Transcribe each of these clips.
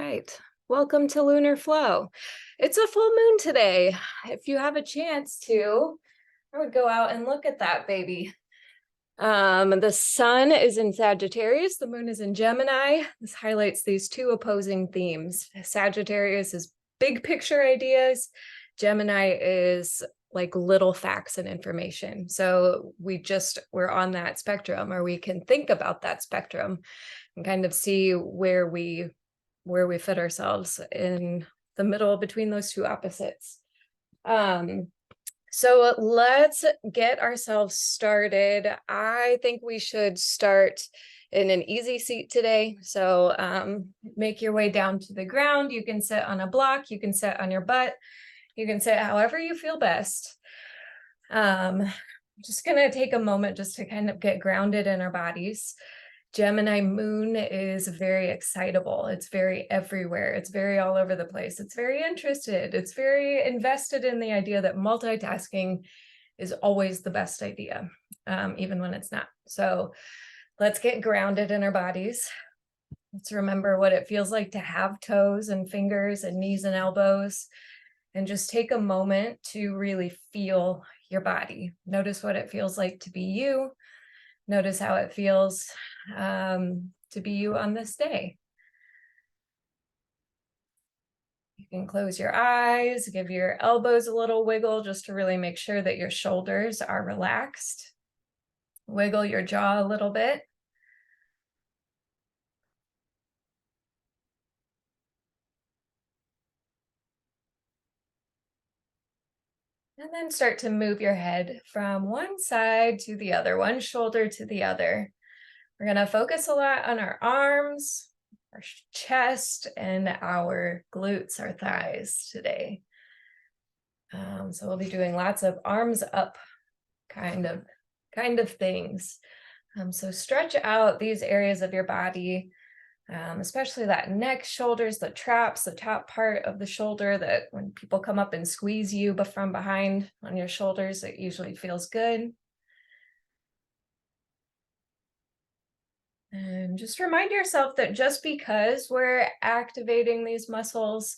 right. Welcome to Lunar Flow. It's a full moon today. If you have a chance to, I would go out and look at that baby. The sun is in Sagittarius, the moon is in Gemini. This highlights these two opposing themes. Sagittarius is big picture ideas. Gemini is like little facts and information. So we're on that spectrum, or we can think about that spectrum and kind of see where we fit ourselves in the middle between those two opposites. So let's get ourselves started. I think we should start in an easy seat today. So make your way down to the ground. You can sit on a block, you can sit on your butt, you can sit however you feel best. Just gonna take a moment just to kind of get grounded in our bodies. Gemini moon is very excitable. It's very everywhere. It's very all over the place. It's very interested. It's very invested in the idea that multitasking is always the best idea, even when it's not. So let's get grounded in our bodies. Let's remember what it feels like to have toes and fingers and knees and elbows, and just take a moment to really feel your body. Notice what it feels like to be you. Notice how it feels to be you on this day. You can close your eyes, give your elbows a little wiggle just to really make sure that your shoulders are relaxed. Wiggle your jaw a little bit. And then start to move your head from one side to the other, one shoulder to the other. We're going to focus a lot on our arms, our chest, and our glutes, our thighs today. So we'll be doing lots of arms up kind of things. So stretch out these areas of your body, especially that neck, shoulders, the traps, the top part of the shoulder, that when people come up and squeeze you but from behind on your shoulders, it usually feels good. And just remind yourself that just because we're activating these muscles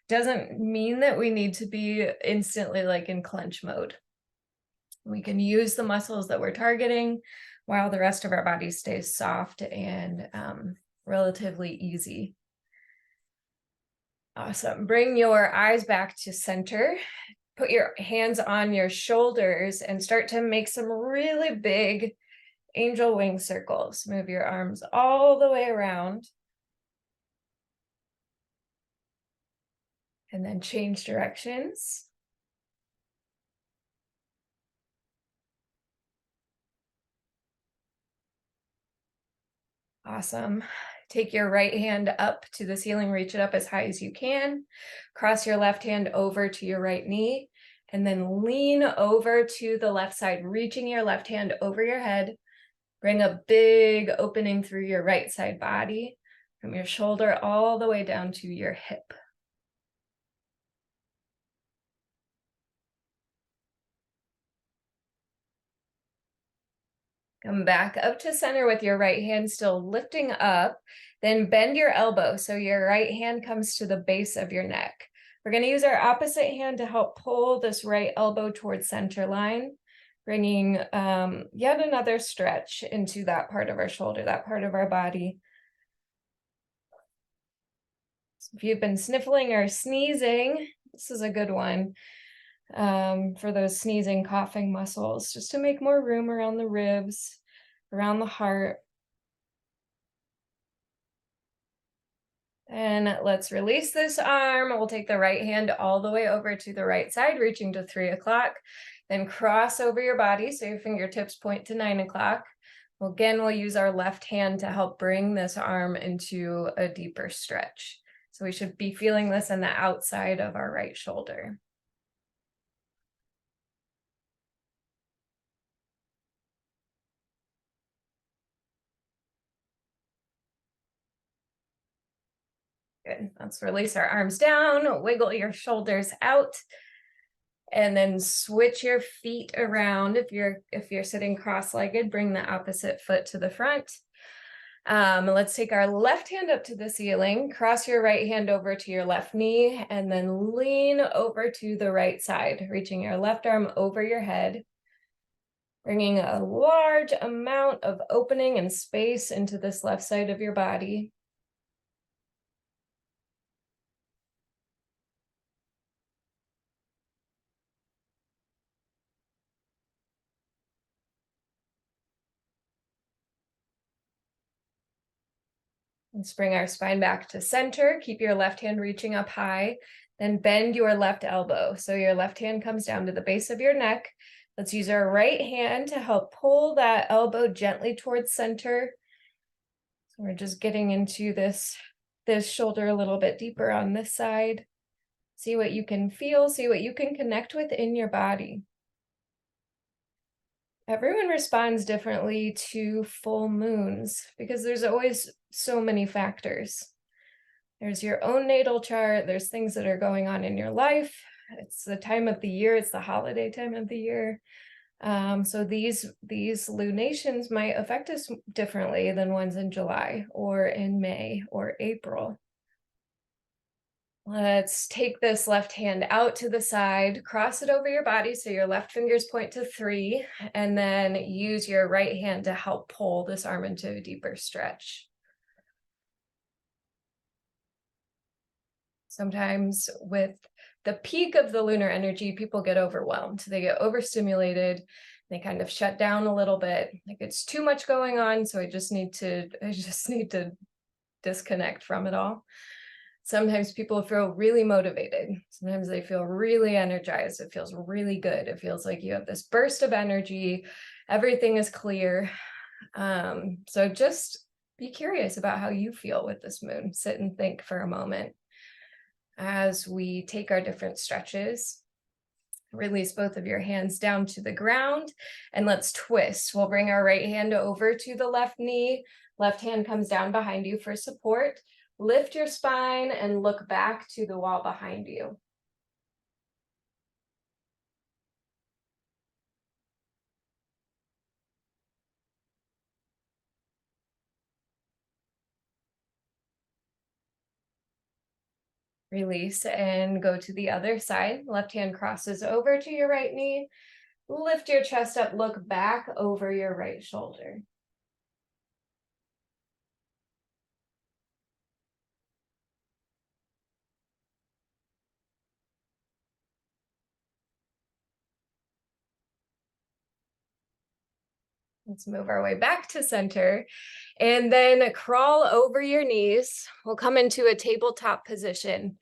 doesn't mean that we need to be instantly like in clench mode. We can use the muscles that we're targeting while the rest of our body stays soft and relatively easy. Awesome. Bring your eyes back to center. Put your hands on your shoulders and start to make some really big angel wing circles. Move your arms all the way around. And then change directions. Awesome. Take your right hand up to the ceiling, reach it up as high as you can. Cross your left hand over to your right knee, and then lean over to the left side, reaching your left hand over your head. Bring a big opening through your right side body, from your shoulder all the way down to your hip. Come back up to center with your right hand still lifting up. Then bend your elbow so your right hand comes to the base of your neck. We're going to use our opposite hand to help pull this right elbow towards center line, bringing yet another stretch into that part of our shoulder, that part of our body. So if you've been sniffling or sneezing, this is a good one for those sneezing, coughing muscles, just to make more room around the ribs, around the heart. And let's release this arm. We'll take the right hand all the way over to the right side, reaching to 3 o'clock. Then cross over your body so your fingertips point to 9 o'clock. Well, again, we'll use our left hand to help bring this arm into a deeper stretch. So we should be feeling this in the outside of our right shoulder. Good. Let's release our arms down, wiggle your shoulders out, and then switch your feet around. If you're sitting cross-legged, bring the opposite foot to the front. Let's take our left hand up to the ceiling, cross your right hand over to your left knee, and then lean over to the right side, reaching your left arm over your head, bringing a large amount of opening and space into this left side of your body. Let's bring our spine back to center. Keep your left hand reaching up high. Then bend your left elbow. So your left hand comes down to the base of your neck. Let's use our right hand to help pull that elbow gently towards center. So we're just getting into this shoulder a little bit deeper on this side. See what you can feel, see what you can connect with in your body. Everyone responds differently to full moons because there's always so many factors. There's your own natal chart, there's things that are going on in your life. It's the time of the year, it's the holiday time of the year. So these lunations might affect us differently than ones in July or in May or April. Let's take this left hand out to the side, cross it over your body so your left fingers point to 3, and then use your right hand to help pull this arm into a deeper stretch. Sometimes with the peak of the lunar energy, people get overwhelmed. They get overstimulated. They kind of shut down a little bit. Like it's too much going on, so I just need to disconnect from it all. Sometimes people feel really motivated. Sometimes they feel really energized. It feels really good. It feels like you have this burst of energy. Everything is clear. So just be curious about how you feel with this moon. Sit and think for a moment as we take our different stretches. Release both of your hands down to the ground and let's twist. We'll bring our right hand over to the left knee. Left hand comes down behind you for support. Lift your spine and look back to the wall behind you. Release and go to the other side. Left hand crosses over to your right knee. Lift your chest up, look back over your right shoulder. Let's move our way back to center and then crawl over your knees. We'll come into a tabletop position.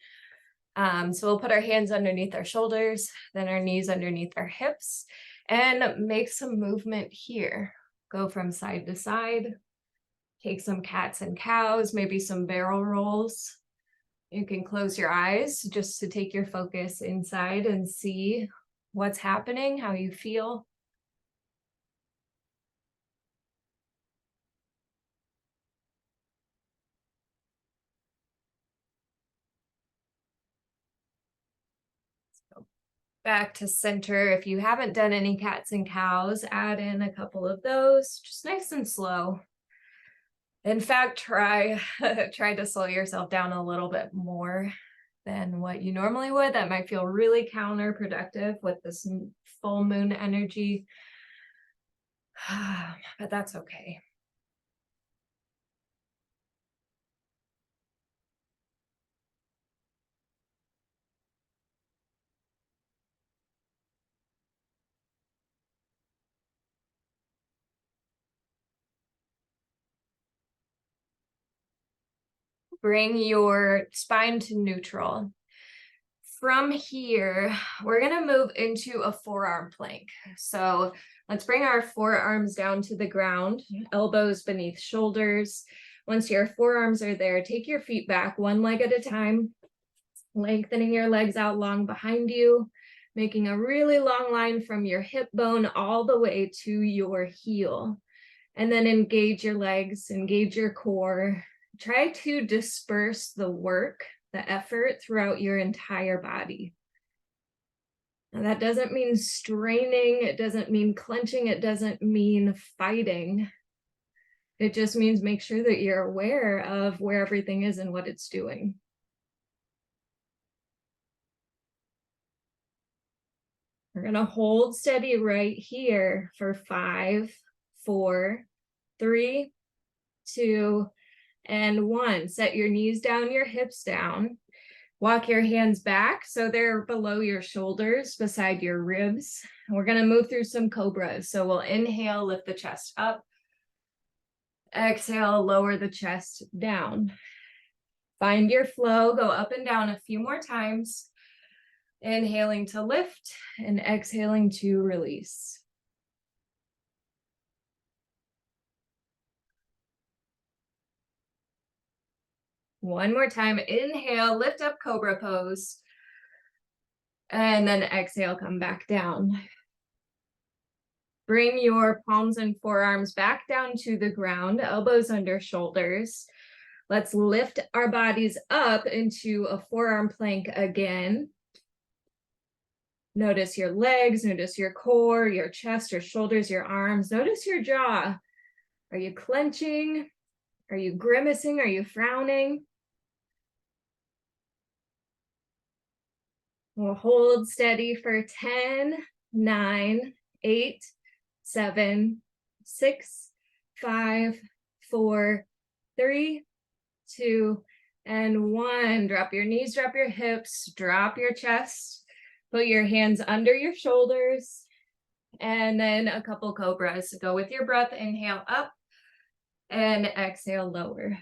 So we'll put our hands underneath our shoulders, then our knees underneath our hips, and make some movement here. Go from side to side. Take some cats and cows, maybe some barrel rolls. You can close your eyes just to take your focus inside and see what's happening, how you feel. Back to center. If you haven't done any cats and cows, add in a couple of those, just nice and slow. In fact, try to slow yourself down a little bit more than what you normally would. That might feel really counterproductive with this full moon energy, but that's okay. Bring your spine to neutral. From here, we're going to move into a forearm plank. So let's bring our forearms down to the ground, elbows beneath shoulders. Once your forearms are there, take your feet back one leg at a time, lengthening your legs out long behind you, making a really long line from your hip bone all the way to your heel. And then engage your legs, engage your core. Try to disperse the work, the effort throughout your entire body. And that doesn't mean straining, it doesn't mean clenching, it doesn't mean fighting. It just means make sure that you're aware of where everything is and what it's doing. We're going to hold steady right here for 5, 4, 3, 2, and 1. Set your knees down, your hips down. Walk your hands back so they're below your shoulders, beside your ribs. We're going to move through some cobras. So we'll inhale, lift the chest up. Exhale, lower the chest down. Find your flow, go up and down a few more times. Inhaling to lift and exhaling to release. One more time, inhale, lift up cobra pose. And then exhale, come back down. Bring your palms and forearms back down to the ground, elbows under shoulders. Let's lift our bodies up into a forearm plank again. Notice your legs, notice your core, your chest, your shoulders, your arms. Notice your jaw. Are you clenching? Are you grimacing? Are you frowning? We'll hold steady for 10, 9, 8, 7, 6, 5, 4, 3, 2, and 1. Drop your knees, drop your hips, drop your chest. Put your hands under your shoulders. And then a couple cobras. Go with your breath. Inhale up and exhale lower.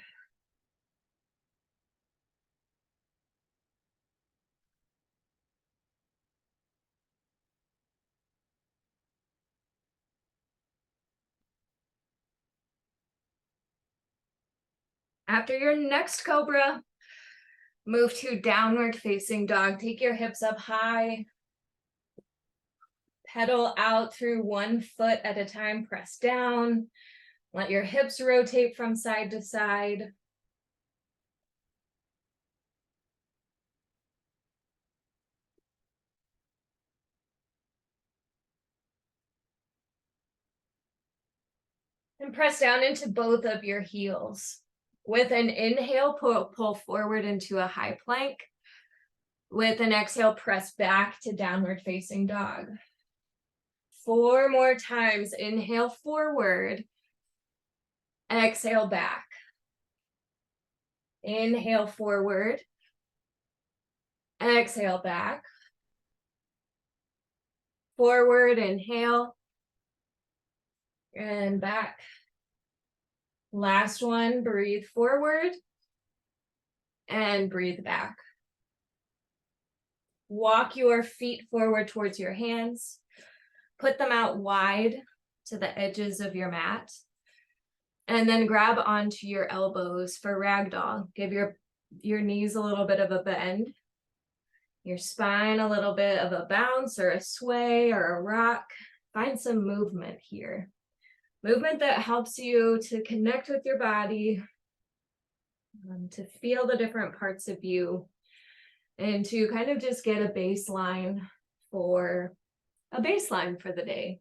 After your next cobra, move to downward facing dog. Take your hips up high. Pedal out through one foot at a time. Press down. Let your hips rotate from side to side. And press down into both of your heels. With an inhale, pull forward into a high plank. With an exhale, press back to downward facing dog. 4 more times. Inhale forward. Exhale back. Inhale forward. Exhale back. Forward, inhale. And back. Last one, breathe forward. And breathe back. Walk your feet forward towards your hands. Put them out wide to the edges of your mat. And then grab onto your elbows for ragdoll. Give your knees a little bit of a bend. Your spine a little bit of a bounce or a sway or a rock. Find some movement here. Movement that helps you to connect with your body, to feel the different parts of you, and to kind of just get a baseline for the day.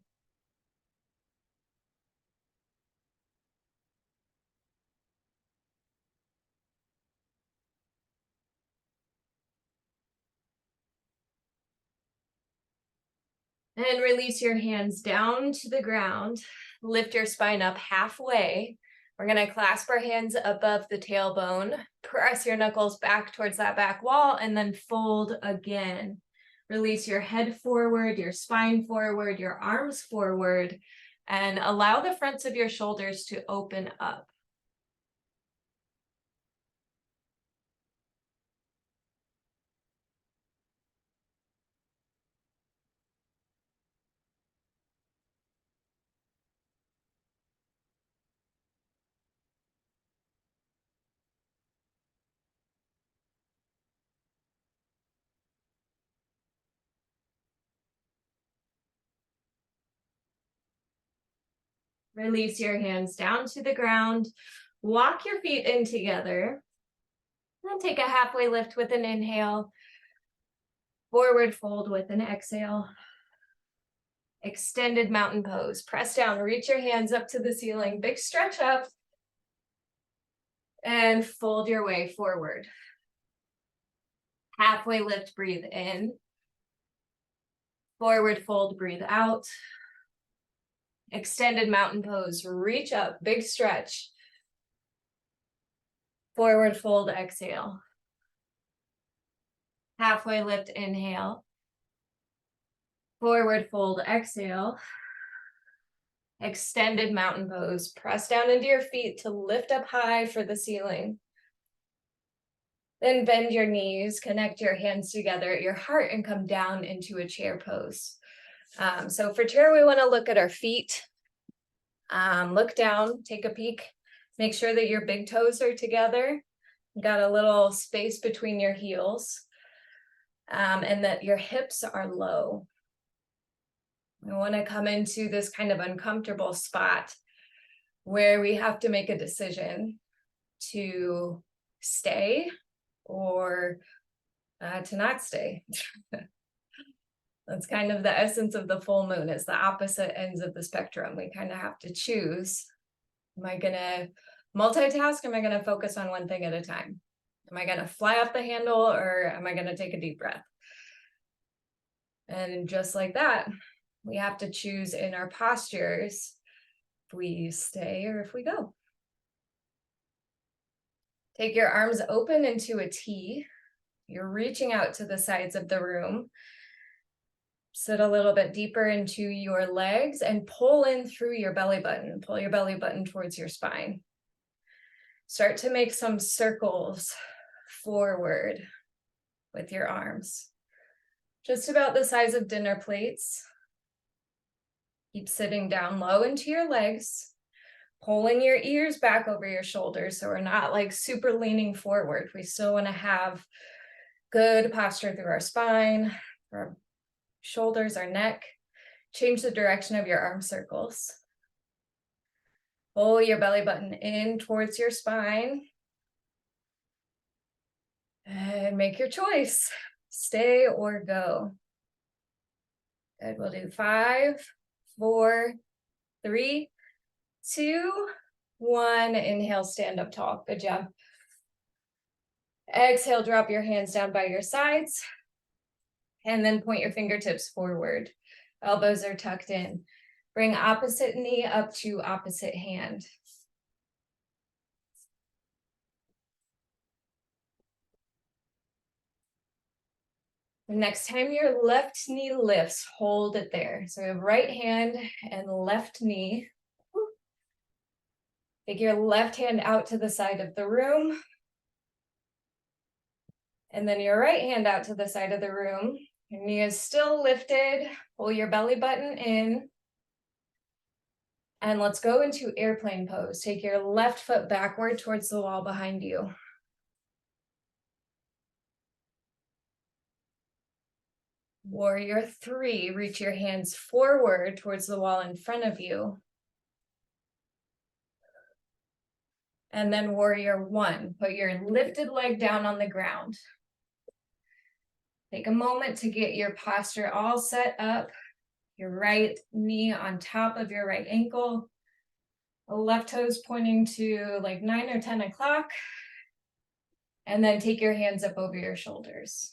And release your hands down to the ground. Lift your spine up halfway. We're going to clasp our hands above the tailbone. Press your knuckles back towards that back wall and then fold again. Release your head forward, your spine forward, your arms forward, and allow the fronts of your shoulders to open up. Release your hands down to the ground. Walk your feet in together. And take a halfway lift with an inhale. Forward fold with an exhale. Extended mountain pose. Press down, reach your hands up to the ceiling. Big stretch up. And fold your way forward. Halfway lift, breathe in. Forward fold, breathe out. Extended mountain pose, reach up, big stretch. Forward fold, exhale. Halfway lift, inhale. Forward fold, exhale. Extended mountain pose, press down into your feet to lift up high for the ceiling. Then bend your knees, connect your hands together at your heart and come down into a chair pose. So for chair, we want to look at our feet. Look down, take a peek, make sure that your big toes are together. You got a little space between your heels, and that your hips are low. We want to come into this kind of uncomfortable spot where we have to make a decision to stay or to not stay. That's kind of the essence of the full moon. It's the opposite ends of the spectrum. We kind of have to choose. Am I going to multitask? Am I going to focus on one thing at a time? Am I going to fly off the handle, or am I going to take a deep breath? And just like that, we have to choose in our postures if we stay or if we go. Take your arms open into a T. You're reaching out to the sides of the room. Sit a little bit deeper into your legs and pull in through your belly button. Pull your belly button towards your spine. Start to make some circles forward with your arms. Just about the size of dinner plates. Keep sitting down low into your legs, pulling your ears back over your shoulders so we're not like super leaning forward. We still want to have good posture through our spine, our shoulders, our neck. Change the direction of your arm circles. Pull your belly button in towards your spine. And make your choice. Stay or go. Good, we'll do 5, 4, 3, 2, 1. Inhale, stand up tall. Good job. Exhale, drop your hands down by your sides. And then point your fingertips forward. Elbows are tucked in. Bring opposite knee up to opposite hand. The next time your left knee lifts, hold it there. So we have right hand and left knee. Take your left hand out to the side of the room. And then your right hand out to the side of the room. Your knee is still lifted. Pull your belly button in. And let's go into airplane pose. Take your left foot backward towards the wall behind you. Warrior 3, reach your hands forward towards the wall in front of you. And then warrior 1, put your lifted leg down on the ground. Take a moment to get your posture all set up. Your right knee on top of your right ankle. The left toes pointing to like 9 or 10 o'clock. And then take your hands up over your shoulders.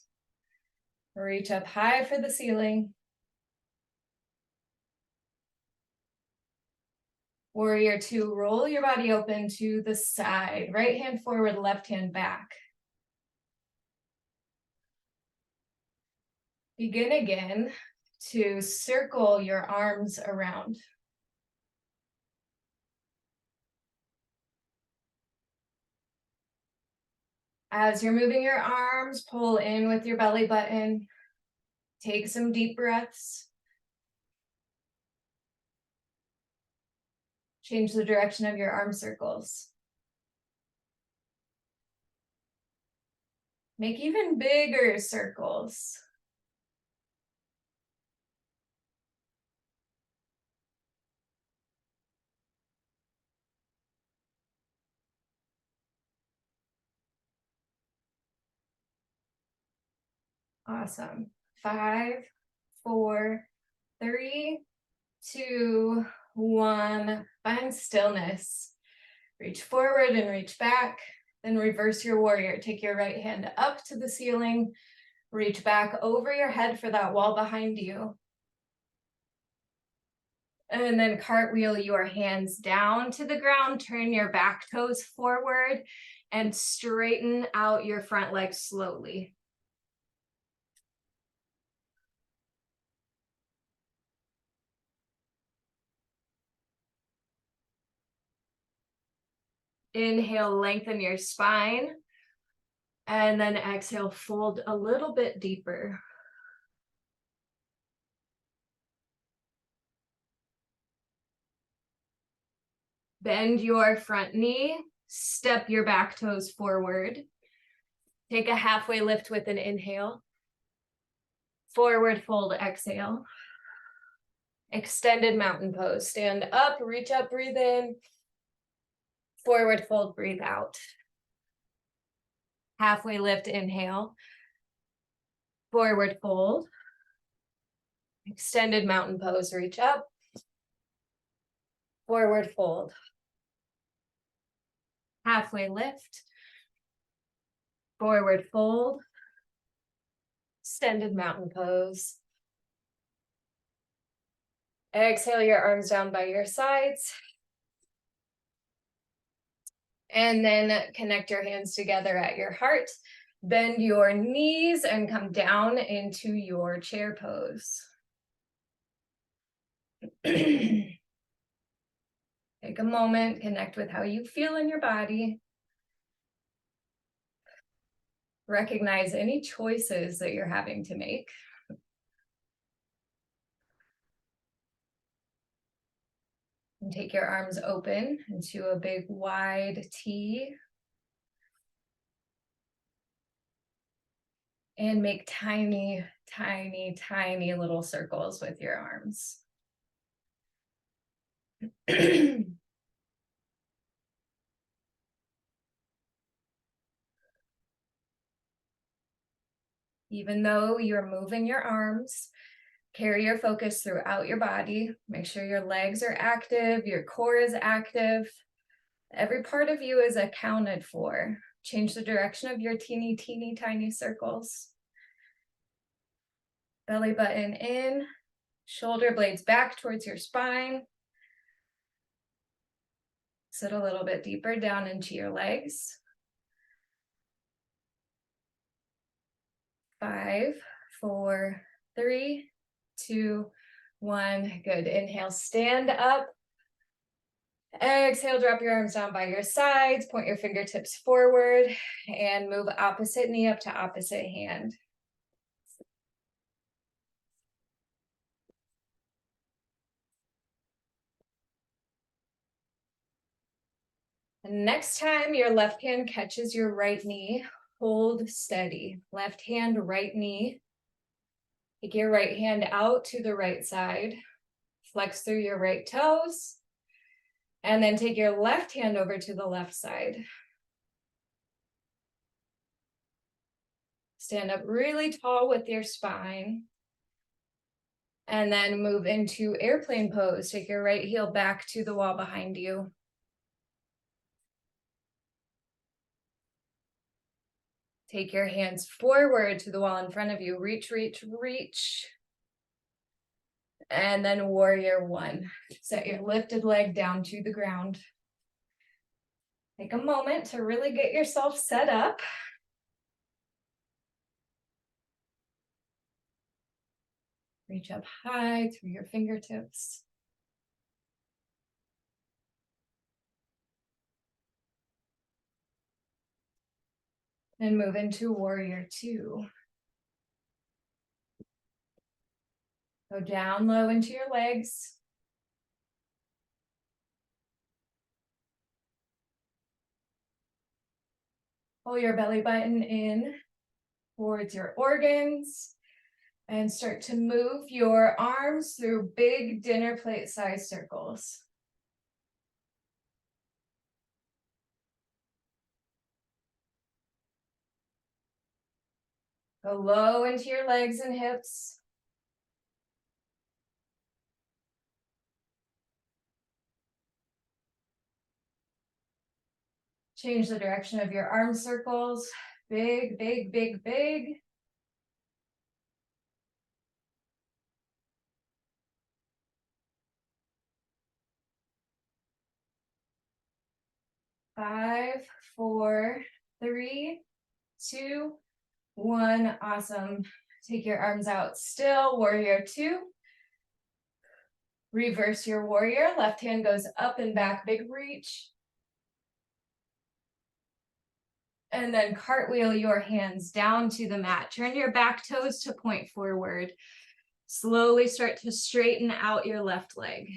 Reach up high for the ceiling. Warrior 2, roll your body open to the side. Right hand forward, left hand back. Begin again to circle your arms around. As you're moving your arms, pull in with your belly button. Take some deep breaths. Change the direction of your arm circles. Make even bigger circles. Awesome. 5, 4, 3, 2, 1. Find stillness. Reach forward and reach back. Then reverse your warrior. Take your right hand up to the ceiling. Reach back over your head for that wall behind you. And then cartwheel your hands down to the ground. Turn your back toes forward and straighten out your front leg slowly. Inhale, lengthen your spine. And then exhale, fold a little bit deeper. Bend your front knee, step your back toes forward. Take a halfway lift with an inhale. Forward fold, exhale. Extended mountain pose. Stand up, reach up, breathe in. Forward fold, breathe out. Halfway lift, inhale. Forward fold. Extended mountain pose, reach up. Forward fold. Halfway lift. Forward fold. Extended mountain pose. Exhale your arms down by your sides. And then connect your hands together at your heart. Bend your knees and come down into your chair pose. Take a moment, connect with how you feel in your body. Recognize any choices that you're having to make. And take your arms open into a big wide T. And make tiny, tiny, tiny little circles with your arms. Even though you're moving your arms, carry your focus throughout your body. Make sure your legs are active, your core is active. Every part of you is accounted for. Change the direction of your teeny, teeny, tiny circles. Belly button in, shoulder blades back towards your spine. Sit a little bit deeper down into your legs. 5, 4, 3, 2, 1. Good. Inhale, stand up. Exhale, drop your arms down by your sides. Point your fingertips forward and move opposite knee up to opposite hand. Next time your left hand catches your right knee, hold steady. Left hand, right knee. Take your right hand out to the right side. Flex through your right toes. And then take your left hand over to the left side. Stand up really tall with your spine. And then move into airplane pose. Take your right heel back to the wall behind you. Take your hands forward to the wall in front of you. Reach, reach, reach. And then warrior one. Set your lifted leg down to the ground. Take a moment to really get yourself set up. Reach up high through your fingertips. And move into warrior two. Go down low into your legs. Pull your belly button in towards your organs. And start to move your arms through big dinner plate size circles. Go low into your legs and hips. Change the direction of your arm circles. Big, big, big, big. Five, four, three, two, one. Awesome. Take your arms out still. Warrior two. Reverse your warrior. Left hand goes up and back, big reach. And then cartwheel your hands down to the mat. Turn your back toes to point forward. Slowly start to straighten out your left leg.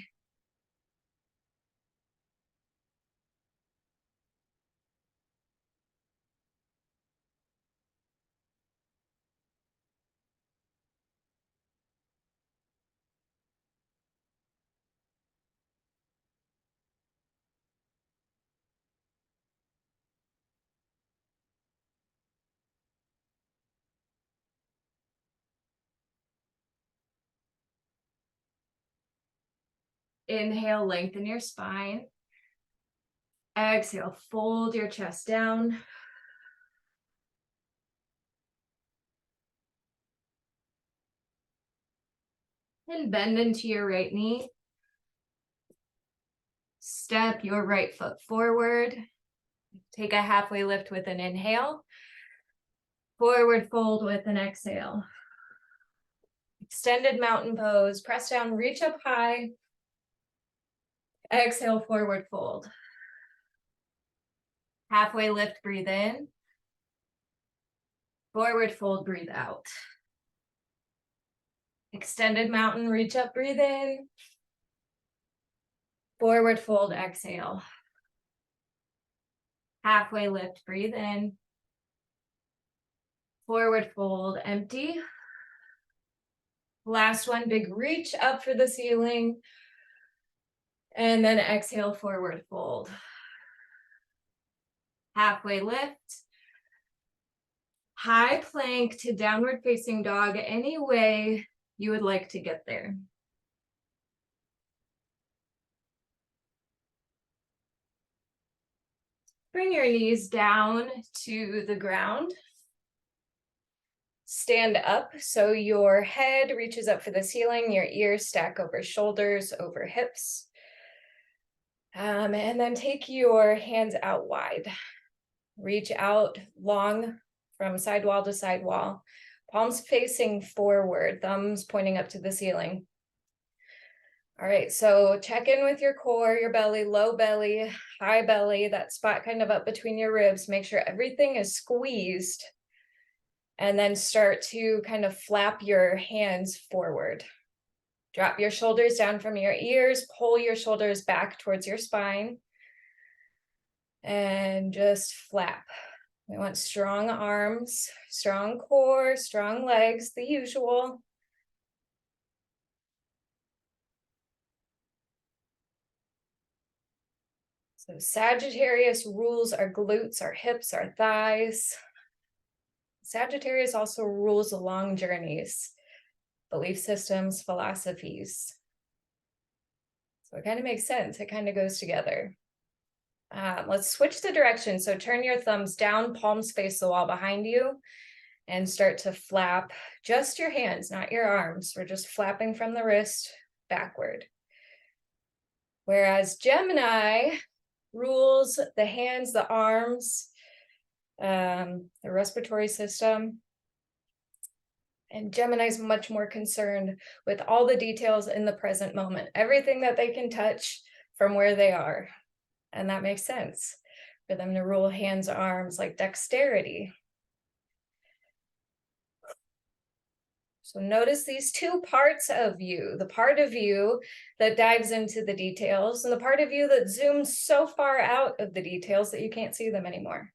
Inhale, lengthen your spine. Exhale, fold your chest down. And bend into your right knee. Step your right foot forward. Take a halfway lift with an inhale. Forward fold with an exhale. Extended mountain pose. Press down, reach up high. Exhale, forward fold. Halfway lift, breathe in. Forward fold, breathe out. Extended mountain, reach up, breathe in. Forward fold, exhale. Halfway lift, breathe in. Forward fold, empty. Last one, big reach up for the ceiling. And then exhale, forward fold. Halfway lift. High plank to downward facing dog, any way you would like to get there. Bring your knees down to the ground. Stand up so your head reaches up for the ceiling, your ears stack over shoulders, over hips. And then take your hands out wide. Reach out long from side wall to side wall. Palms facing forward, thumbs pointing up to the ceiling. All right, so check in with your core, your belly, low belly, high belly, that spot kind of up between your ribs. Make sure everything is squeezed. And then start to kind of flap your hands forward. Drop your shoulders down from your ears, pull your shoulders back towards your spine. And just flap. We want strong arms, strong core, strong legs, the usual. So Sagittarius rules our glutes, our hips, our thighs. Sagittarius also rules long journeys, belief systems, philosophies. So it kind of makes sense. It kind of goes together. Let's switch the direction. So turn your thumbs down, palms face the wall behind you, and start to flap just your hands, not your arms. We're just flapping from the wrist backward. Whereas Gemini rules the hands, the arms, the respiratory system. And Gemini is much more concerned with all the details in the present moment, everything that they can touch from where they are. And that makes sense for them to rule hands, arms, like dexterity. So notice these two parts of you, the part of you that dives into the details and the part of you that zooms so far out of the details that you can't see them anymore.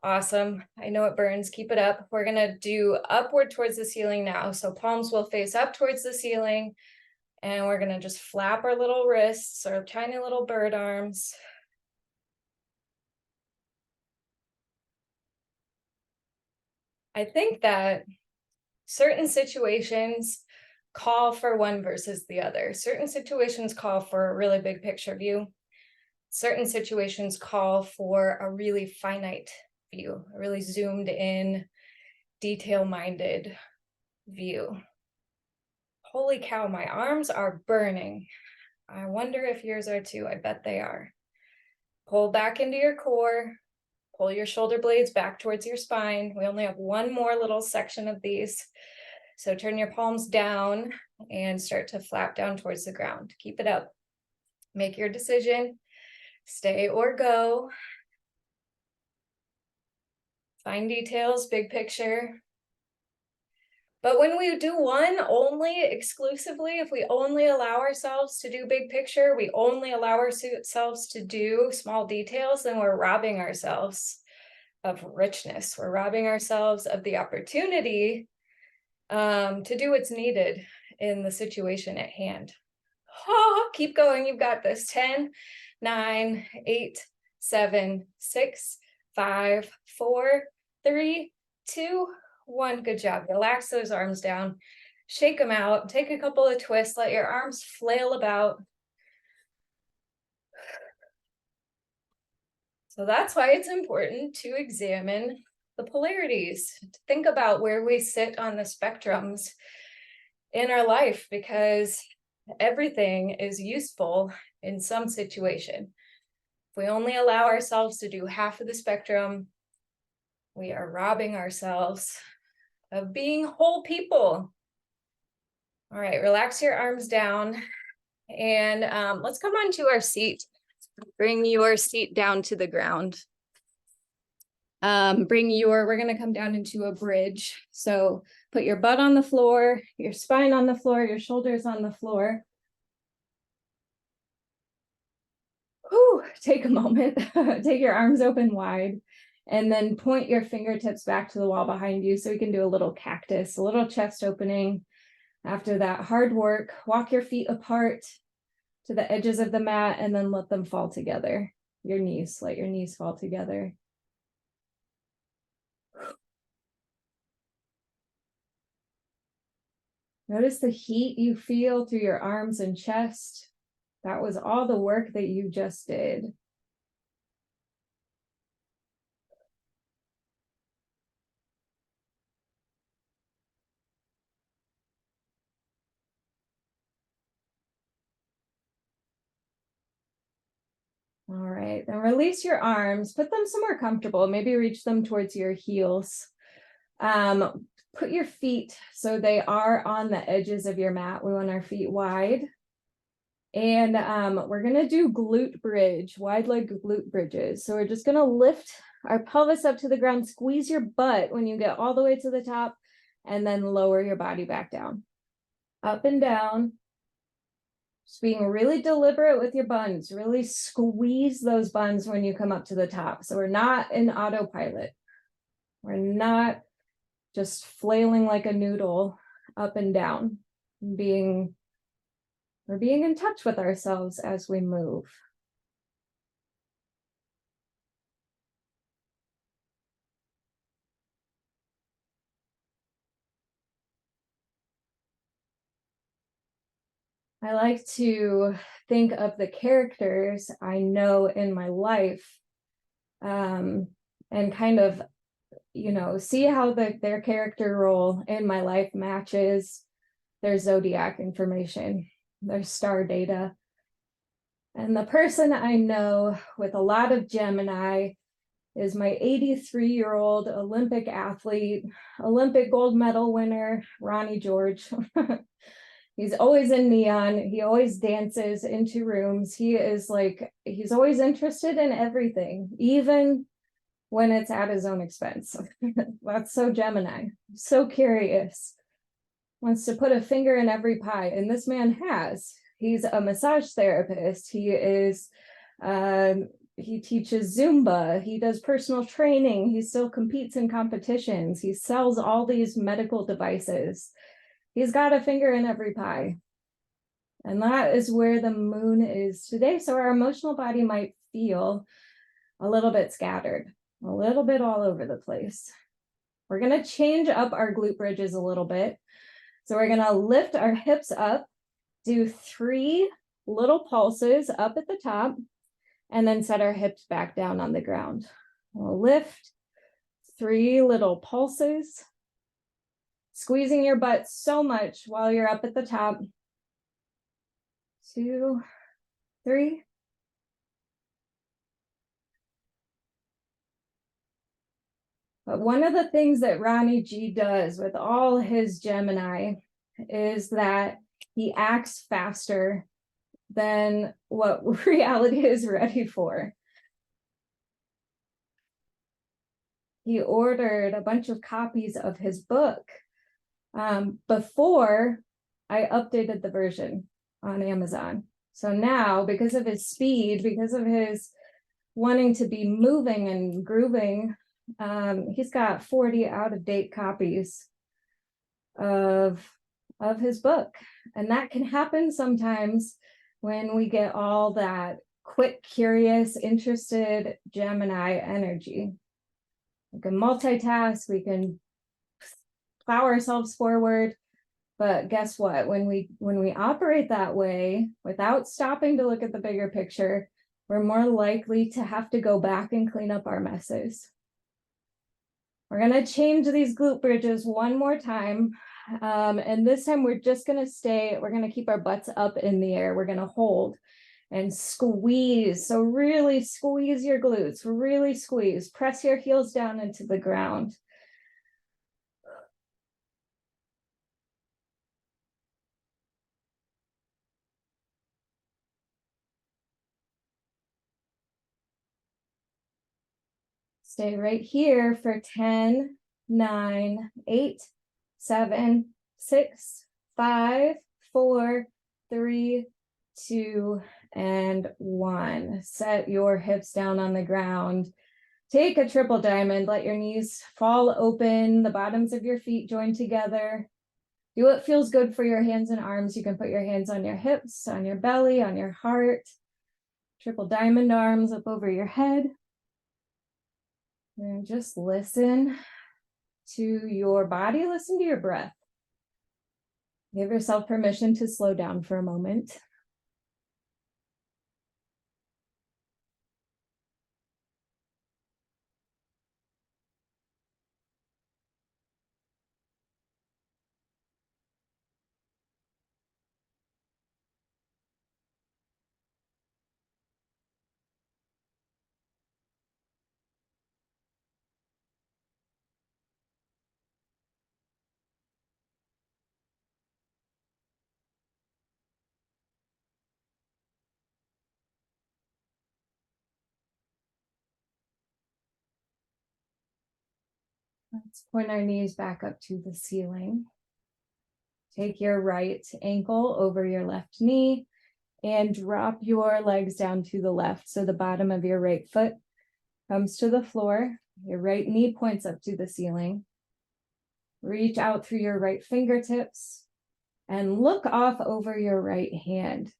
Awesome. I know it burns. Keep it up. We're going to do upward towards the ceiling now. So palms will face up towards the ceiling. And we're going to just flap our little wrists, our tiny little bird arms. I think that certain situations call for one versus the other. Certain situations call for a really big picture view. Certain situations call for a really finite view, a really zoomed in, detail-minded view. Holy cow, my arms are burning. I wonder if yours are too. I bet they are. Pull back into your core. Pull your shoulder blades back towards your spine. We only have one more little section of these. So turn your palms down and start to flap down towards the ground. Keep it up. Make your decision. Stay or go. Fine details, big picture. But when we do one only exclusively, if we only allow ourselves to do big picture, we only allow ourselves to do small details, then we're robbing ourselves of richness. We're robbing ourselves of the opportunity to do what's needed in the situation at hand. Oh, keep going. You've got this. 10, 9, 8, 7, 6, 5, 4, 3, 2, 1. Good job. Relax those arms down. Shake them out. Take a couple of twists. Let your arms flail about. So that's why it's important to examine the polarities, to think about where we sit on the spectrums in our life, because everything is useful in some situation. If we only allow ourselves to do half of the spectrum, we are robbing ourselves of being whole people. All right, relax your arms down and let's come onto our seat. Bring your seat down to the ground. We're gonna come down into a bridge. So put your butt on the floor, your spine on the floor, your shoulders on the floor. Whew, take a moment, take your arms open wide, and then point your fingertips back to the wall behind you so we can do a little cactus, a little chest opening. After that hard work, walk your feet apart to the edges of the mat and then let them fall together. Let your knees fall together. Notice the heat you feel through your arms and chest. That was all the work that you just did. All right, then release your arms, put them somewhere comfortable, maybe reach them towards your heels. Put your feet so they are on the edges of your mat. We want our feet wide. And we're gonna do glute bridge, wide leg glute bridges. So we're just gonna lift our pelvis up to the ground, squeeze your butt when you get all the way to the top, and then lower your body back down. Up and down. Just being really deliberate with your buns, really squeeze those buns when you come up to the top. So we're not in autopilot. We're not just flailing like a noodle up and down. We're being in touch with ourselves as we move. I like to think of the characters I know in my life, and kind of, see how their character role in my life matches their zodiac information, their star data. And the person I know with a lot of Gemini is my 83-year-old Olympic athlete, Olympic gold medal winner, Ronnie George. He's always in neon. He always dances into rooms. He's always interested in everything, even when it's at his own expense. That's so Gemini, so curious, wants to put a finger in every pie. And this man has. He's a massage therapist. He teaches Zumba. He does personal training. He still competes in competitions. He sells all these medical devices. He's got a finger in every pie. And that is where the moon is today. So our emotional body might feel a little bit scattered, a little bit all over the place. We're going to change up our glute bridges a little bit. So we're going to lift our hips up, do 3 little pulses up at the top, and then set our hips back down on the ground. We'll lift 3 little pulses, squeezing your butt so much while you're up at the top. 2, 3. But one of the things that Ronnie G does with all his Gemini is that he acts faster than what reality is ready for. He ordered a bunch of copies of his book before I updated the version on Amazon. So now, because of his speed, because of his wanting to be moving and grooving, he's got 40 out-of-date copies of his book. And that can happen sometimes when we get all that quick, curious, interested Gemini energy. We can multitask, we can plow ourselves forward, but guess what? When we operate that way, without stopping to look at the bigger picture, we're more likely to have to go back and clean up our messes. We're going to change these glute bridges one more time. And this time we're just going to keep our butts up in the air. We're going to hold and squeeze. So really squeeze your glutes, really squeeze. Press your heels down into the ground. Stay right here for 10, 9, 8, 7, 6, 5, 4, 3, 2, and 1. Set your hips down on the ground. Take a triple diamond. Let your knees fall open. The bottoms of your feet join together. Do what feels good for your hands and arms. You can put your hands on your hips, on your belly, on your heart. Triple diamond arms up over your head. And just listen to your body, listen to your breath. Give yourself permission to slow down for a moment. Let's point our knees back up to the ceiling. Take your right ankle over your left knee and drop your legs down to the left. So the bottom of your right foot comes to the floor. Your right knee points up to the ceiling. Reach out through your right fingertips and look off over your right hand.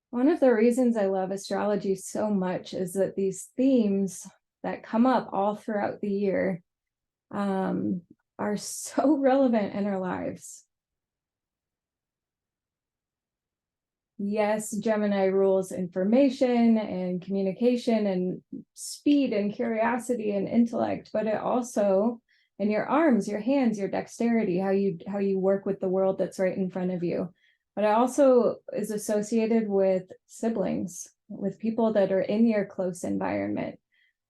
One of the reasons I love astrology so much is that these themes that come up all throughout the year are so relevant in our lives. Yes, Gemini rules information and communication and speed and curiosity and intellect, but it also, and your arms, your hands, your dexterity, how you work with the world that's right in front of you. But it also is associated with siblings, with people that are in your close environment,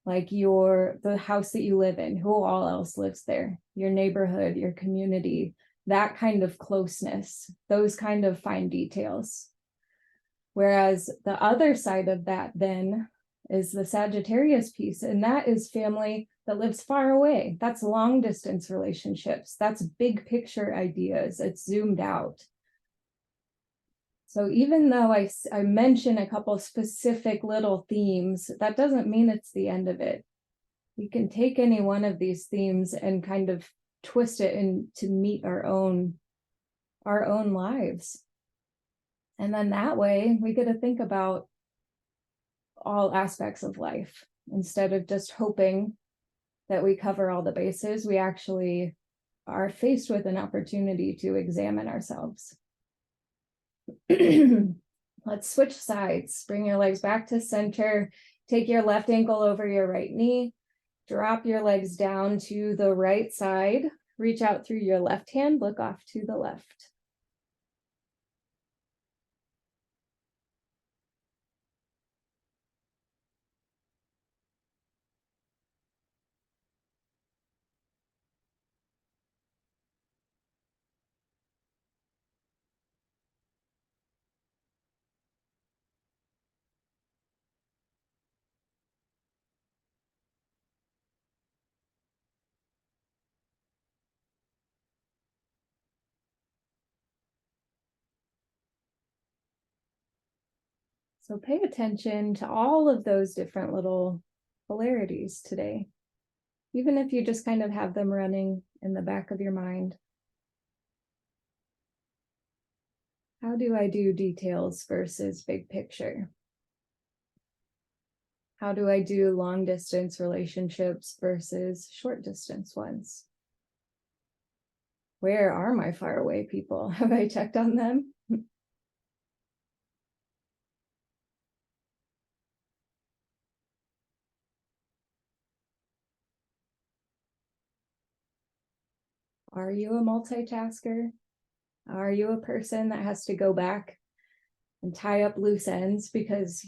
like the house that you live in, who all else lives there, your neighborhood, your community, that kind of closeness, those kind of fine details. Whereas the other side of that then is the Sagittarius piece, and that is family that lives far away. That's long distance relationships. That's big picture ideas. It's zoomed out. So even though I mention a couple specific little themes, that doesn't mean it's the end of it. We can take any one of these themes and kind of twist it in to meet our own lives. And then that way we get to think about all aspects of life instead of just hoping that we cover all the bases. We actually are faced with an opportunity to examine ourselves. Let's switch sides. Bring your legs back to center. Take your left ankle over your right knee. Drop your legs down to the right side. Reach out through your left hand. Look off to the left. So pay attention to all of those different little polarities today, even if you just kind of have them running in the back of your mind. How do I do details versus big picture? How do I do long distance relationships versus short distance ones? Where are my faraway people? Have I checked on them? Are you a multitasker? Are you a person that has to go back and tie up loose ends because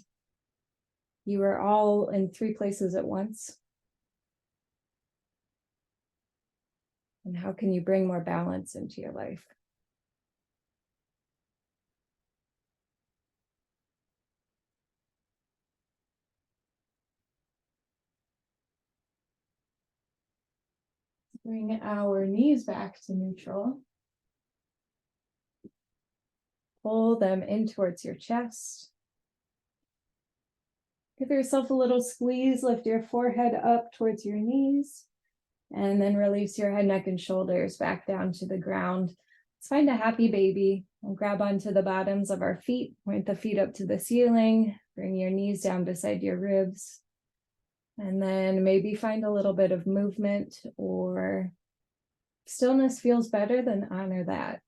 you are all in 3 places at once? And how can you bring more balance into your life? Bring our knees back to neutral. Pull them in towards your chest. Give yourself a little squeeze, lift your forehead up towards your knees, and then release your head, neck, and shoulders back down to the ground. Let's find a happy baby. We'll grab onto the bottoms of our feet, point the feet up to the ceiling, bring your knees down beside your ribs, and then maybe find a little bit of movement, or stillness feels better, then honor that.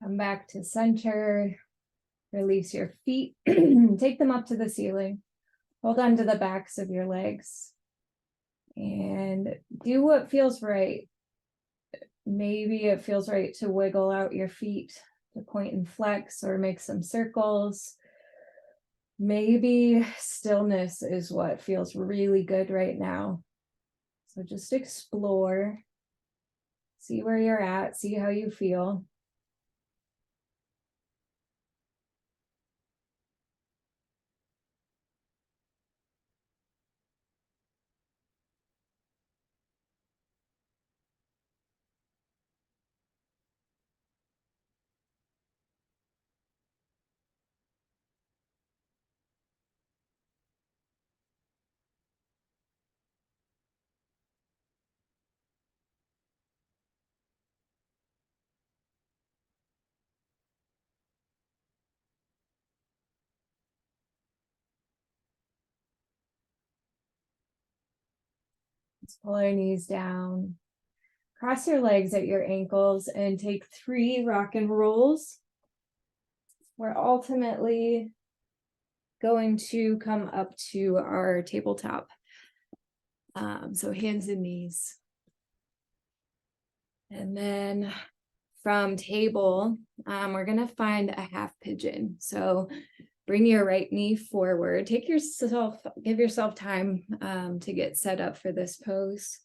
Come back to center. Release your feet. Take them up to the ceiling. Hold on to the backs of your legs. And do what feels right. Maybe it feels right to wiggle out your feet, to point and flex, or make some circles. Maybe stillness is what feels really good right now. So just explore. See where you're at. See how you feel. Let's pull our knees down. Cross your legs at your ankles and take 3 rock and rolls. We're ultimately going to come up to our tabletop. So hands and knees. And then from table, we're gonna find a half pigeon. So bring your right knee forward. Give yourself time to get set up for this pose.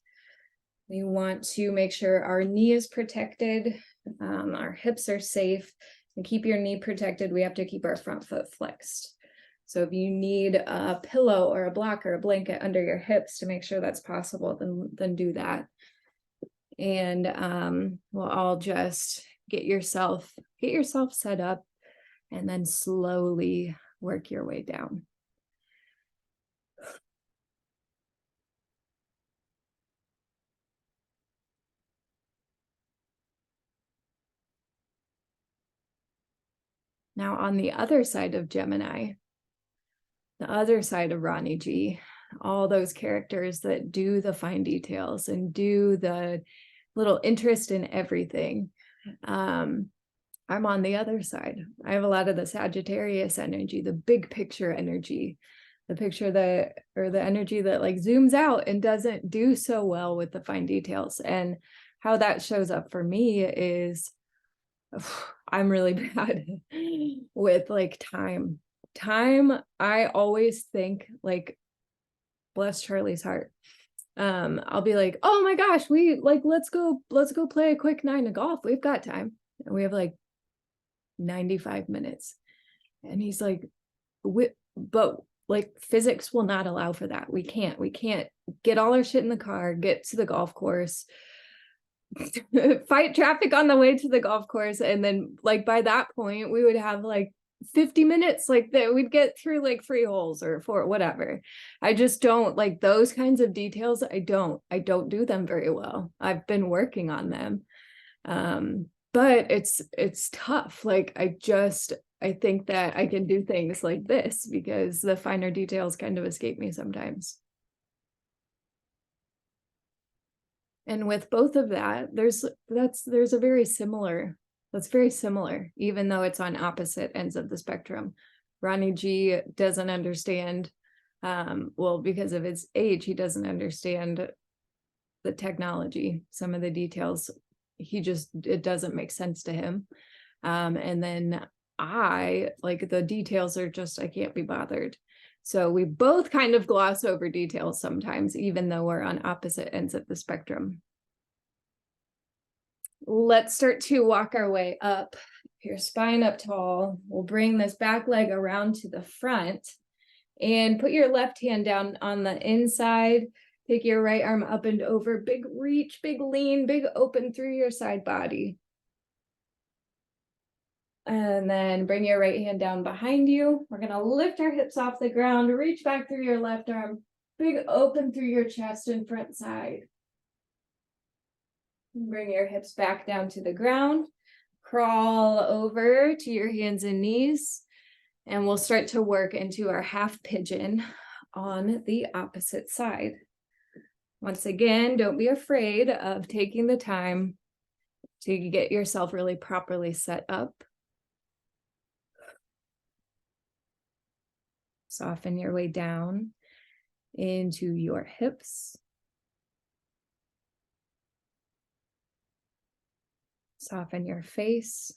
We want to make sure our knee is protected, our hips are safe. And keep your knee protected. We have to keep our front foot flexed. So if you need a pillow or a block or a blanket under your hips to make sure that's possible, then do that. And we'll all just get yourself set up, and then slowly work your way down. Now on the other side of Gemini, the other side of Rani G, all those characters that do the fine details and do the little interest in everything. I'm on the other side. I have a lot of the Sagittarius energy, the big picture energy, the picture that, or the energy that like zooms out and doesn't do so well with the fine details. And how that shows up for me is I'm really bad with like time. I always think like, bless Charlie's heart. I'll be like, oh my gosh, let's go play a quick 9 of golf. We've got time. And we have like 95 minutes. And he's like, but like physics will not allow for that. We can't get all our shit in the car, get to the golf course, fight traffic on the way to the golf course. And then like by that point, we would have like 50 minutes like that we'd get through like 3 holes or 4, whatever. I just don't like those kinds of details. I don't do them very well. I've been working on them. But it's tough. Like I think that I can do things like this because the finer details kind of escape me sometimes. And with both of that, there's a very similar, that's very similar, even though it's on opposite ends of the spectrum. Ronnie G doesn't understand, well, because of his age, he doesn't understand the technology, some of the details. It doesn't make sense to him. And then I, like the details are just, I can't be bothered. So we both kind of gloss over details sometimes, even though we're on opposite ends of the spectrum. Let's start to walk our way up. Your spine up tall. We'll bring this back leg around to the front and put your left hand down on the inside. Take your right arm up and over. Big reach, big lean, big open through your side body. And then bring your right hand down behind you. We're going to lift our hips off the ground, reach back through your left arm, big open through your chest and front side. Bring your hips back down to the ground. Crawl over to your hands and knees. And we'll start to work into our half pigeon on the opposite side. Once again, don't be afraid of taking the time to get yourself really properly set up. Soften your way down into your hips. Soften your face,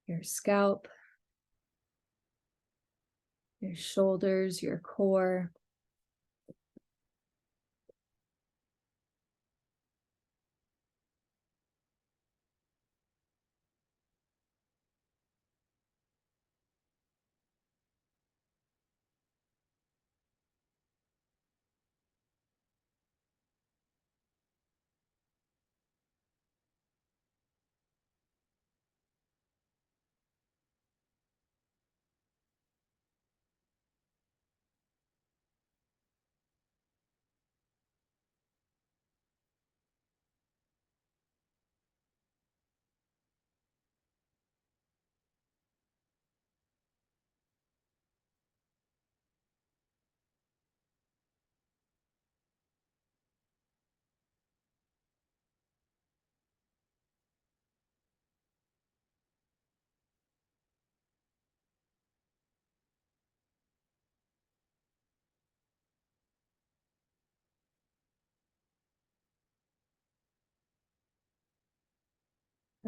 your scalp, your shoulders, your core.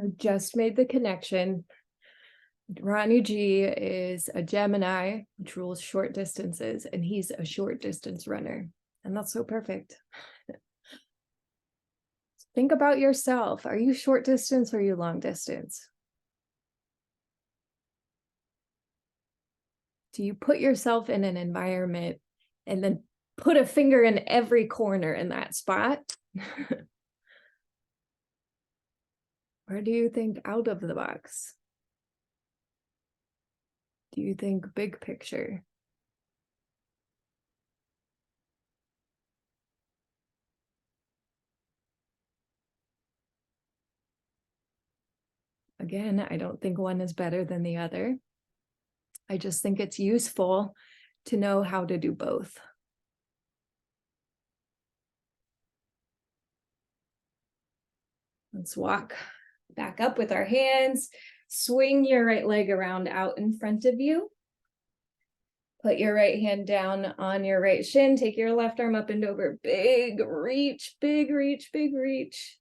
I just made the connection. Ronnie G is a Gemini, which rules short distances, and he's a short distance runner. And that's so perfect. Think about yourself. Are you short distance or are you long distance? Do you put yourself in an environment and then put a finger in every corner in that spot? Or do you think out of the box? Do you think big picture? Again, I don't think one is better than the other. I just think it's useful to know how to do both. Let's walk back up with our hands. Swing your right leg around out in front of you. Put your right hand down on your right shin. Take your left arm up and over. Big reach, big reach, big reach.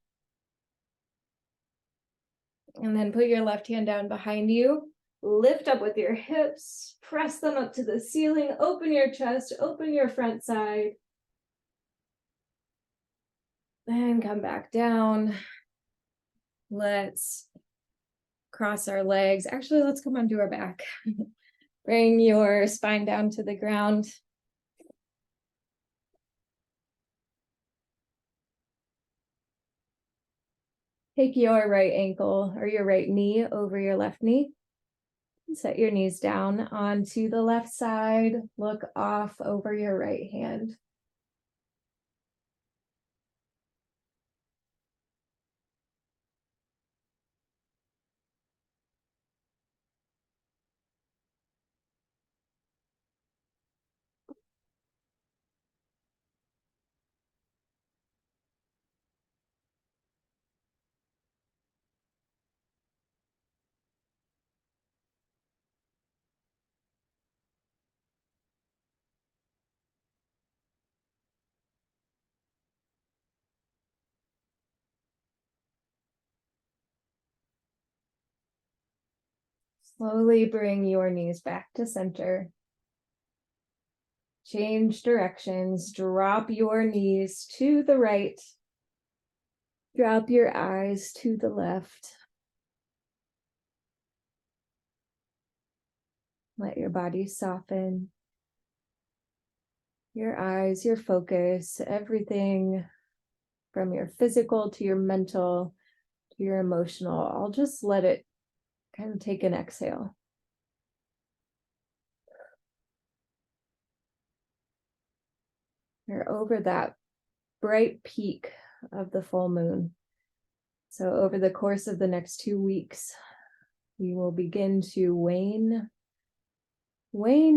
And then put your left hand down behind you. Lift up with your hips. Press them up to the ceiling. Open your chest. Open your front side. Then come back down. Let's cross our legs. Actually, let's come onto our back. Bring your spine down to the ground. Take your right ankle or your right knee over your left knee. Set your knees down onto the left side. Look off over your right hand. Slowly bring your knees back to center. Change directions. Drop your knees to the right. Drop your eyes to the left. Let your body soften. Your eyes, your focus, everything from your physical to your mental to your emotional. I'll just let it kind of take an exhale. You're over that bright peak of the full moon. So over the course of the next 2 weeks, we will begin to wane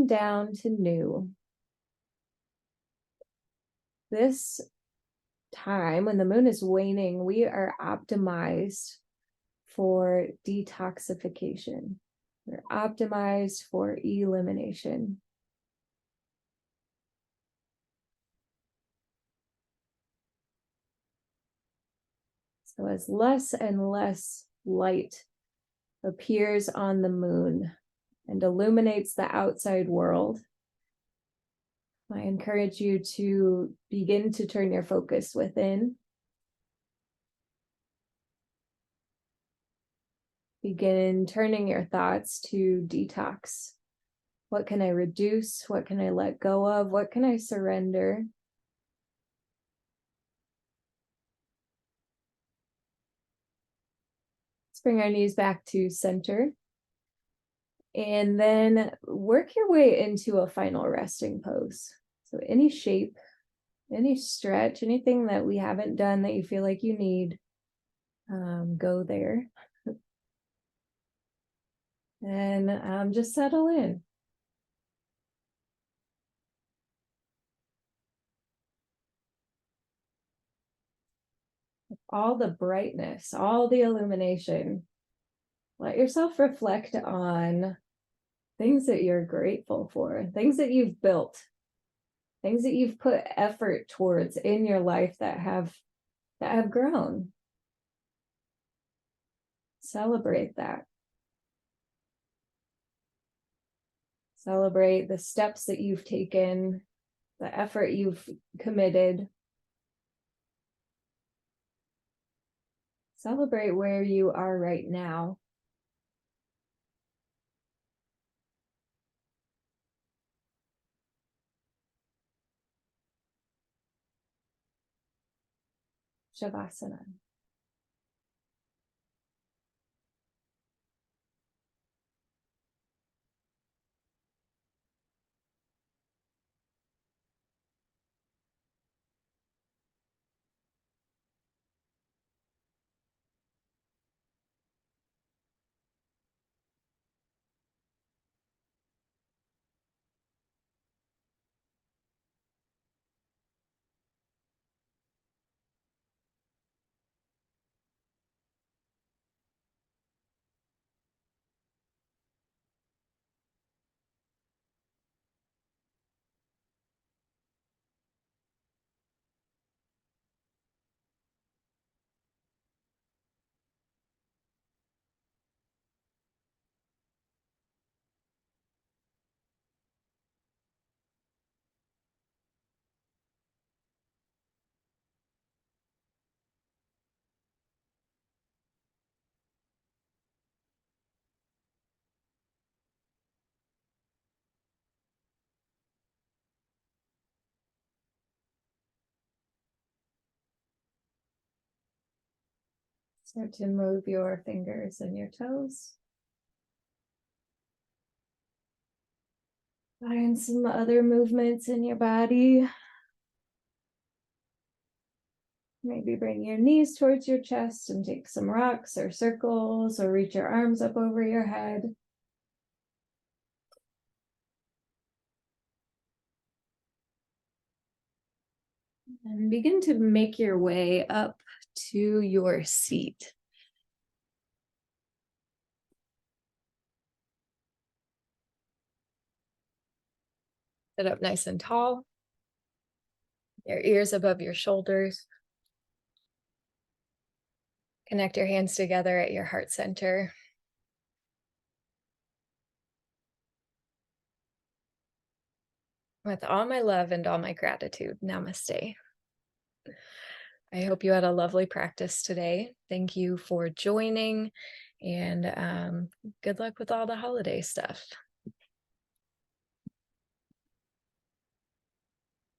down to new. This time when the moon is waning, we are optimized for detoxification. We're optimized for elimination. So as less and less light appears on the moon and illuminates the outside world, I encourage you to begin to turn your focus within. Begin turning your thoughts to detox. What can I reduce? What can I let go of? What can I surrender? Let's bring our knees back to center. And then work your way into a final resting pose. So any shape, any stretch, anything that we haven't done that you feel like you need, go there. And just settle in. All the brightness, all the illumination. Let yourself reflect on things that you're grateful for, things that you've built, things that you've put effort towards in your life that have grown. Celebrate that. Celebrate the steps that you've taken, the effort you've committed. Celebrate where you are right now. Shavasana. Start to move your fingers and your toes. Find some other movements in your body. Maybe bring your knees towards your chest and take some rocks or circles, or reach your arms up over your head. And begin to make your way up to your seat. Sit up nice and tall. Your ears above your shoulders. Connect your hands together at your heart center. With all my love and all my gratitude, namaste. I hope you had a lovely practice today. Thank you for joining, and good luck with all the holiday stuff.